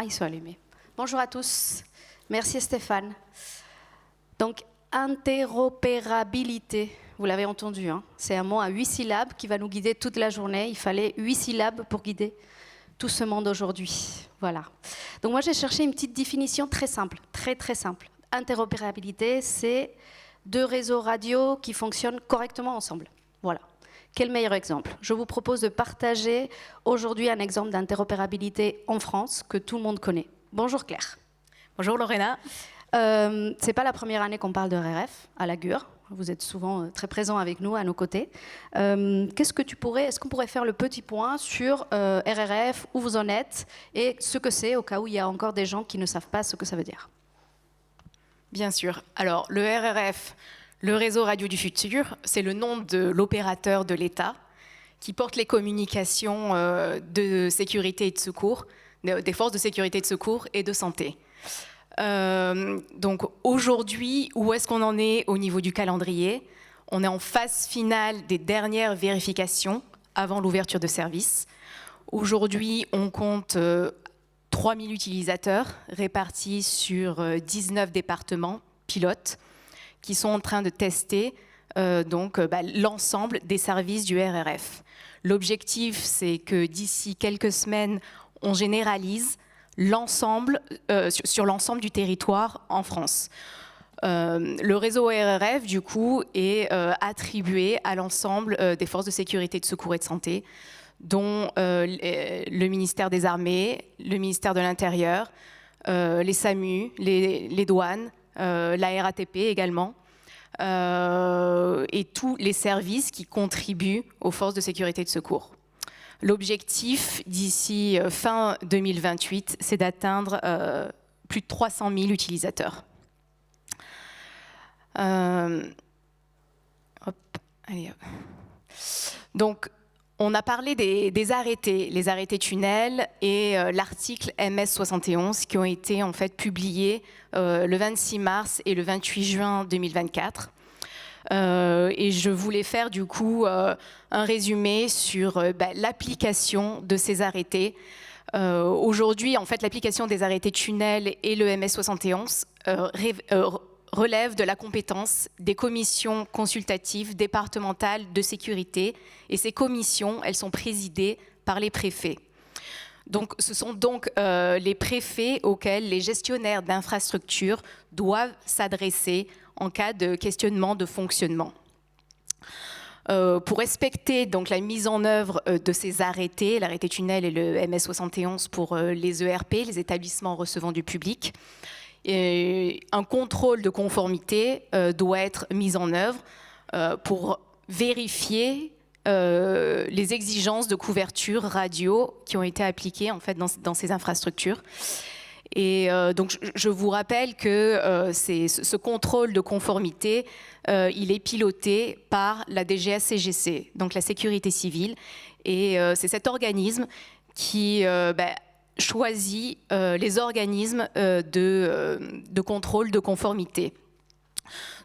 Ah, ils sont allumés. Bonjour à tous. Merci Stéphane. Donc, interopérabilité, vous l'avez entendu, hein, c'est un mot à 8 syllabes qui va nous guider toute la journée. Il fallait 8 syllabes pour guider tout ce monde aujourd'hui. Voilà. Donc moi, j'ai cherché une petite définition très simple, très simple. Interopérabilité, c'est deux réseaux radio qui fonctionnent correctement ensemble. Voilà. Quel meilleur exemple? Je vous propose de partager aujourd'hui un exemple d'interopérabilité en France que tout le monde connaît. Bonjour Claire. Bonjour Lorena. C'est pas la première année qu'on parle de RRF à la GUR. Vous êtes souvent très présents avec nous, à nos côtés. Est-ce qu'on pourrait faire le petit point sur RRF, où vous en êtes et ce que c'est, au cas où il y a encore des gens qui ne savent pas ce que ça veut dire? Bien sûr. Alors, le RRF, le réseau radio du futur, c'est le nom de l'opérateur de l'État qui porte les communications de sécurité et de secours, des forces de sécurité et de secours et de santé. Donc aujourd'hui, où est-ce qu'on en est au niveau du calendrier? On est en phase finale des dernières vérifications avant l'ouverture de service. Aujourd'hui, on compte 3000 utilisateurs répartis sur 19 départements pilotes qui sont en train de tester l'ensemble des services du RRF. L'objectif, c'est que d'ici quelques semaines, on généralise l'ensemble, sur l'ensemble du territoire en France. Le réseau RRF, du coup, est attribué à l'ensemble des forces de sécurité, de secours et de santé, dont le ministère des Armées, le ministère de l'Intérieur, les SAMU, les douanes, la RATP également, et tous les services qui contribuent aux forces de sécurité et de secours. L'objectif d'ici fin 2028, c'est d'atteindre plus de 300 000 utilisateurs. Donc, on a parlé des arrêtés, les arrêtés tunnels et l'article MS71 qui ont été en fait publiés le 26 mars et le 28 juin 2024. Et je voulais faire du coup un résumé sur l'application de ces arrêtés. Aujourd'hui, en fait, l'application des arrêtés tunnels et le MS71 relève de la compétence des commissions consultatives départementales de sécurité. Et ces commissions, elles sont présidées par les préfets. Donc, ce sont donc les préfets auxquels les gestionnaires d'infrastructures doivent s'adresser en cas de questionnement de fonctionnement. Pour respecter donc la mise en œuvre de ces arrêtés, l'arrêté tunnel et le MS71 pour les ERP, les établissements recevant du public, un contrôle de conformité doit être mis en œuvre pour vérifier les exigences de couverture radio qui ont été appliquées en fait dans ces infrastructures. Et donc je vous rappelle que ce contrôle de conformité, il est piloté par la DGS-CGC, donc la sécurité civile, et c'est cet organisme qui choisit les organismes de contrôle de conformité.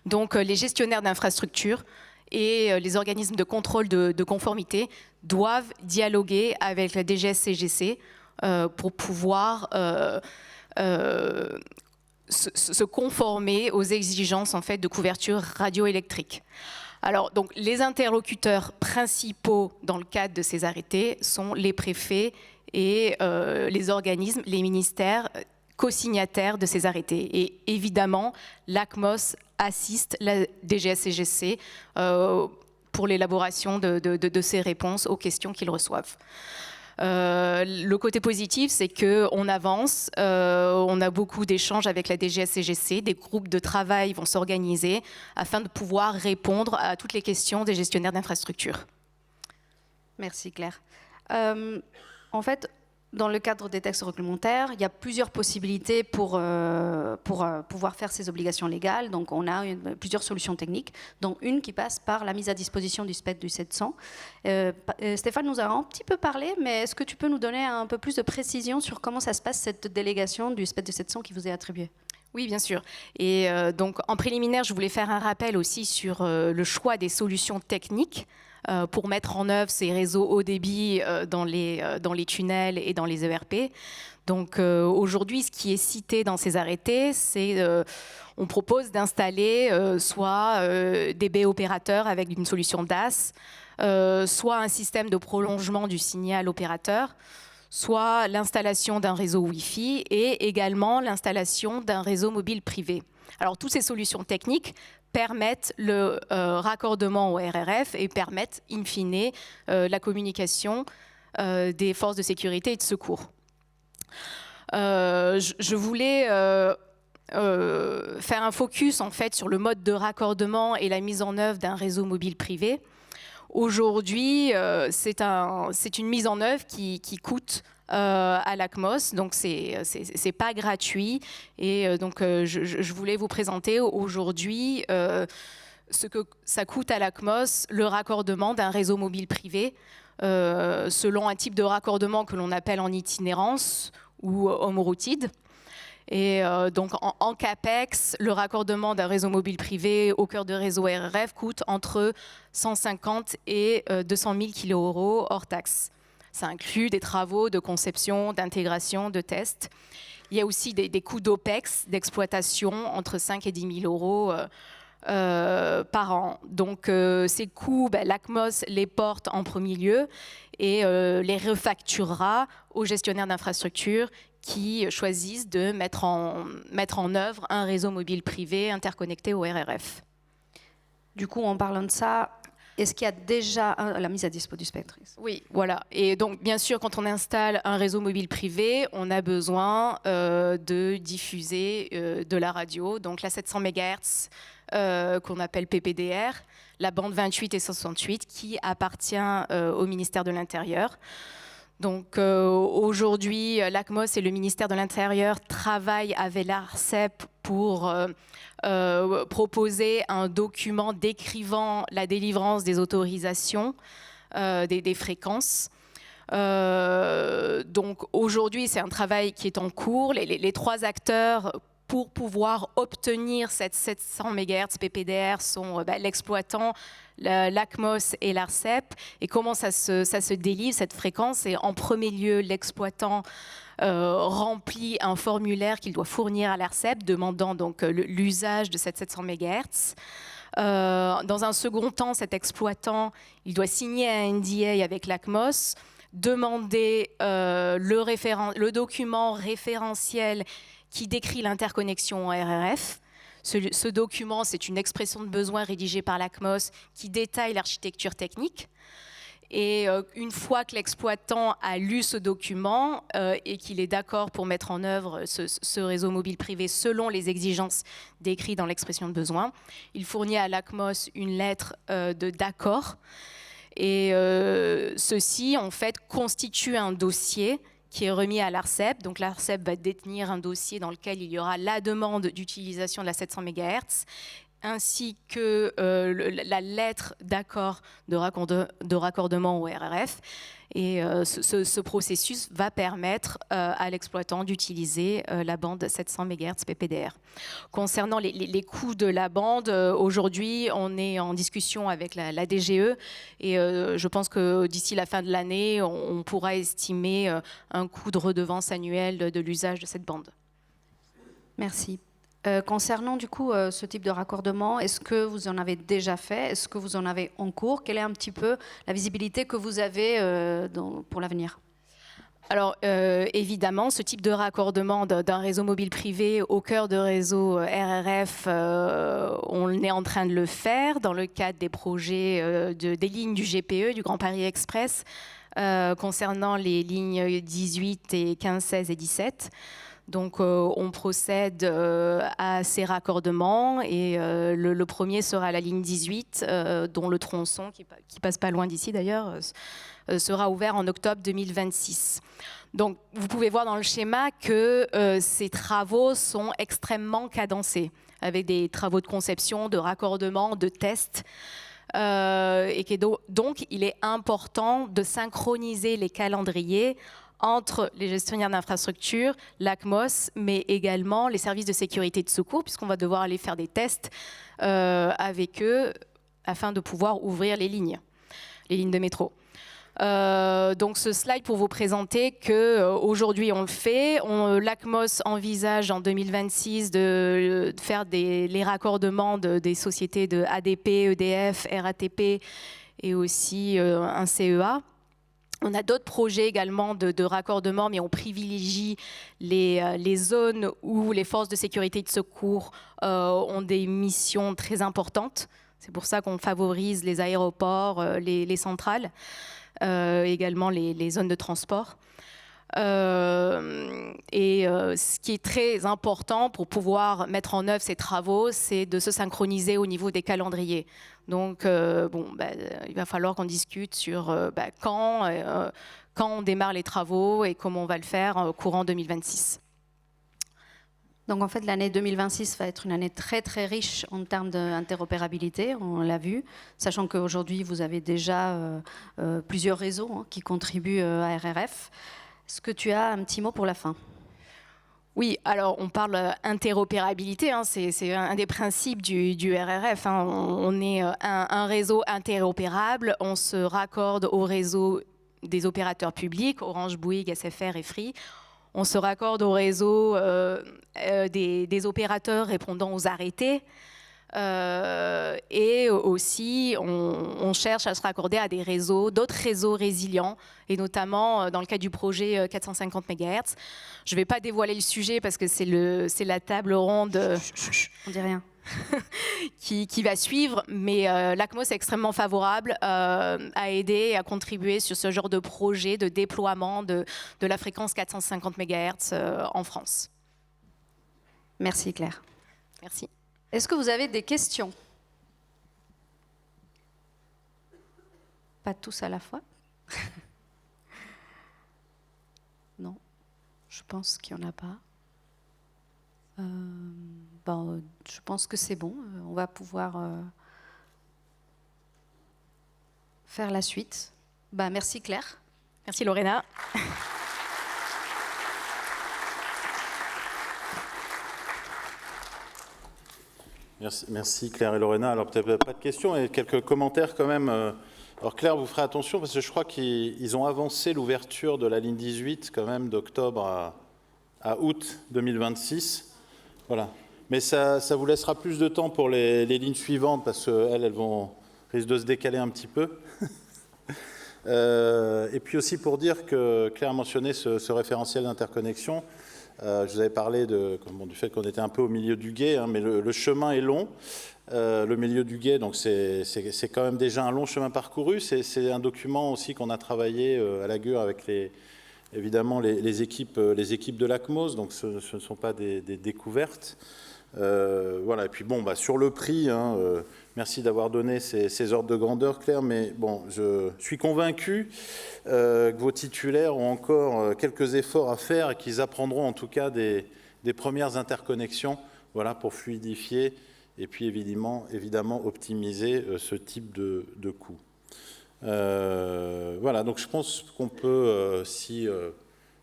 Donc les gestionnaires d'infrastructures et les organismes de contrôle de conformité doivent dialoguer avec la DGS-CGC pour pouvoir se conformer aux exigences en fait, de couverture radioélectrique. Alors, donc, les interlocuteurs principaux dans le cadre de ces arrêtés sont les préfets et les organismes, les ministères co-signataires de ces arrêtés. Et évidemment, l'ACMOS assiste la DGS-CGC pour l'élaboration de ces réponses aux questions qu'ils reçoivent. Le côté positif, c'est qu'on avance, on a beaucoup d'échanges avec la DGS-CGC, des groupes de travail vont s'organiser afin de pouvoir répondre à toutes les questions des gestionnaires d'infrastructures. Merci Claire. En fait, dans le cadre des textes réglementaires, il y a plusieurs possibilités pour pouvoir faire ces obligations légales. Donc, on a plusieurs solutions techniques, dont une qui passe par la mise à disposition du SPED du 700. Stéphane nous a un petit peu parlé, mais est-ce que tu peux nous donner un peu plus de précision sur comment ça se passe, cette délégation du SPED du 700 qui vous est attribuée? Oui, bien sûr. Et donc, en préliminaire, je voulais faire un rappel aussi sur le choix des solutions techniques pour mettre en œuvre ces réseaux haut débit dans les tunnels et dans les ERP. Donc aujourd'hui, ce qui est cité dans ces arrêtés, c'est on propose d'installer soit des baies opérateurs avec une solution DAS, soit un système de prolongement du signal opérateur, soit l'installation d'un réseau Wi-Fi et également l'installation d'un réseau mobile privé. Alors toutes ces solutions techniques permettent le raccordement au RRF et permettent in fine la communication des forces de sécurité et de secours. Je voulais faire un focus en fait sur le mode de raccordement et la mise en œuvre d'un réseau mobile privé. Aujourd'hui, c'est une mise en œuvre qui coûte à l'ACMOS, donc c'est pas gratuit. Et donc je voulais vous présenter aujourd'hui ce que ça coûte à l'ACMOS, le raccordement d'un réseau mobile privé, selon un type de raccordement que l'on appelle en itinérance ou home-routed. Et donc en CAPEX, le raccordement d'un réseau mobile privé au cœur de réseau RRF coûte entre 150 et 200 000 kilo € hors taxe. Ça inclut des travaux de conception, d'intégration, de test. Il y a aussi des coûts d'OPEX, d'exploitation, entre 5 et 10 000 € par an. Donc ces coûts, l'ACMOS les porte en premier lieu et les refacturera aux gestionnaires d'infrastructures qui choisissent de mettre en œuvre un réseau mobile privé interconnecté au RRF. Du coup, en parlant de ça, est-ce qu'il y a déjà la mise à dispo du spectre? Oui, voilà. Et donc, bien sûr, quand on installe un réseau mobile privé, on a besoin de diffuser de la radio, donc la 700 MHz qu'on appelle PPDR, la bande 28 et 168 qui appartient au ministère de l'Intérieur. Donc aujourd'hui, l'ACMOS et le ministère de l'Intérieur travaillent avec l'ARCEP pour proposer un document décrivant la délivrance des autorisations des fréquences. Donc aujourd'hui, c'est un travail qui est en cours. Les trois acteurs pour pouvoir obtenir cette 700 MHz PPDR sont l'exploitant, l'ACMOS et l'ARCEP. Et comment ça se délivre, cette fréquence? Et en premier lieu, l'exploitant remplit un formulaire qu'il doit fournir à l'ARCEP, demandant donc l'usage de cette 700 MHz. Dans un second temps, cet exploitant, il doit signer un NDA avec l'ACMOS, demander le document référentiel qui décrit l'interconnexion RRF. Ce document, c'est une expression de besoin rédigée par l'ACMOS qui détaille l'architecture technique. Et une fois que l'exploitant a lu ce document et qu'il est d'accord pour mettre en œuvre ce réseau mobile privé selon les exigences décrites dans l'expression de besoin, il fournit à l'ACMOS une lettre d'accord. Et ceci, en fait, constitue un dossier qui est remis à l'ARCEP. Donc l'ARCEP va détenir un dossier dans lequel il y aura la demande d'utilisation de la 700 MHz ainsi que la lettre d'accord de raccordement au RRF. Et ce processus va permettre à l'exploitant d'utiliser la bande 700 MHz PPDR. Concernant les coûts de la bande, aujourd'hui, on est en discussion avec la DGE et je pense que d'ici la fin de l'année, on pourra estimer un coût de redevance annuelle de l'usage de cette bande. Merci. Concernant du coup ce type de raccordement, est-ce que vous en avez déjà fait? Est-ce que vous en avez en cours? Quelle est un petit peu la visibilité que vous avez pour l'avenir? Alors évidemment, ce type de raccordement d'un réseau mobile privé au cœur de réseau RRF, on est en train de le faire dans le cadre des projets des lignes du GPE, du Grand Paris Express, concernant les lignes 18 et 15, 16 et 17. Donc on procède à ces raccordements et le premier sera la ligne 18 dont le tronçon, qui passe pas loin d'ici d'ailleurs, sera ouvert en octobre 2026. Donc vous pouvez voir dans le schéma que ces travaux sont extrêmement cadencés, avec des travaux de conception, de raccordement, de tests. Donc il est important de synchroniser les calendriers entre les gestionnaires d'infrastructure, l'ACMOS, mais également les services de sécurité et de secours, puisqu'on va devoir aller faire des tests avec eux afin de pouvoir ouvrir les lignes de métro. Donc ce slide pour vous présenter qu'aujourd'hui on le fait. L'ACMOS envisage en 2026 de faire les raccordements des sociétés de ADP, EDF, RATP et aussi un CEA. On a d'autres projets également de raccordement, mais on privilégie les zones où les forces de sécurité et de secours ont des missions très importantes. C'est pour ça qu'on favorise les aéroports, les centrales, également les zones de transport. Ce qui est très important pour pouvoir mettre en œuvre ces travaux, c'est de se synchroniser au niveau des calendriers. Donc, il va falloir qu'on discute sur quand on démarre les travaux et comment on va le faire courant 2026. Donc en fait, l'année 2026 va être une année très très riche en termes d'interopérabilité, on l'a vu, sachant qu'aujourd'hui vous avez déjà plusieurs réseaux qui contribuent à RRF. Est-ce que tu as un petit mot pour la fin ? Oui, alors on parle interopérabilité, c'est un des principes du RRF. On est un réseau interopérable, on se raccorde au réseau des opérateurs publics, Orange, Bouygues, SFR et Free. On se raccorde au réseau des opérateurs répondant aux arrêtés. Et aussi, on cherche à se raccorder à d'autres réseaux résilients, et notamment dans le cadre du projet 450 MHz. Je ne vais pas dévoiler le sujet parce que c'est la table ronde on dit rien. qui va suivre, mais l'ACMOS est extrêmement favorable à aider et à contribuer sur ce genre de projet de déploiement de la fréquence 450 MHz en France. Merci Claire. Merci. Est-ce que vous avez des questions ? Pas tous à la fois. Non, je pense qu'il n'y en a pas. Je pense que c'est bon. On va pouvoir faire la suite. Merci Claire. Merci Lorena. Merci Claire et Lorena. Alors peut-être pas de questions et quelques commentaires quand même. Alors Claire, vous ferez attention parce que je crois qu'ils ont avancé l'ouverture de la ligne 18 quand même d'octobre à août 2026. Voilà. Mais ça vous laissera plus de temps pour les lignes suivantes parce qu'elles risquent de se décaler un petit peu. Et puis aussi pour dire que Claire a mentionné ce référentiel d'interconnexion. Je vous avais parlé du fait qu'on était un peu au milieu du gué, mais le chemin est long. Le milieu du gué, donc c'est quand même déjà un long chemin parcouru. C'est un document aussi qu'on a travaillé à la GUR avec évidemment les équipes de l'ACMOS, donc ce ne sont pas des découvertes. Voilà. Et puis sur le prix, merci d'avoir donné ces ordres de grandeur, Claire, mais je suis convaincu que vos titulaires ont encore quelques efforts à faire et qu'ils apprendront en tout cas des premières interconnexions, voilà, pour fluidifier et puis évidemment optimiser ce type de coût. Voilà, donc je pense qu'on peut,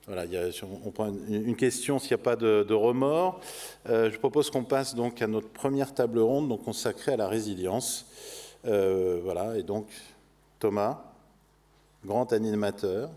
voilà, on prend une question s'il n'y a pas de remords. Je propose qu'on passe donc à notre première table ronde donc consacrée à la résilience. Voilà, et donc Thomas, grand animateur.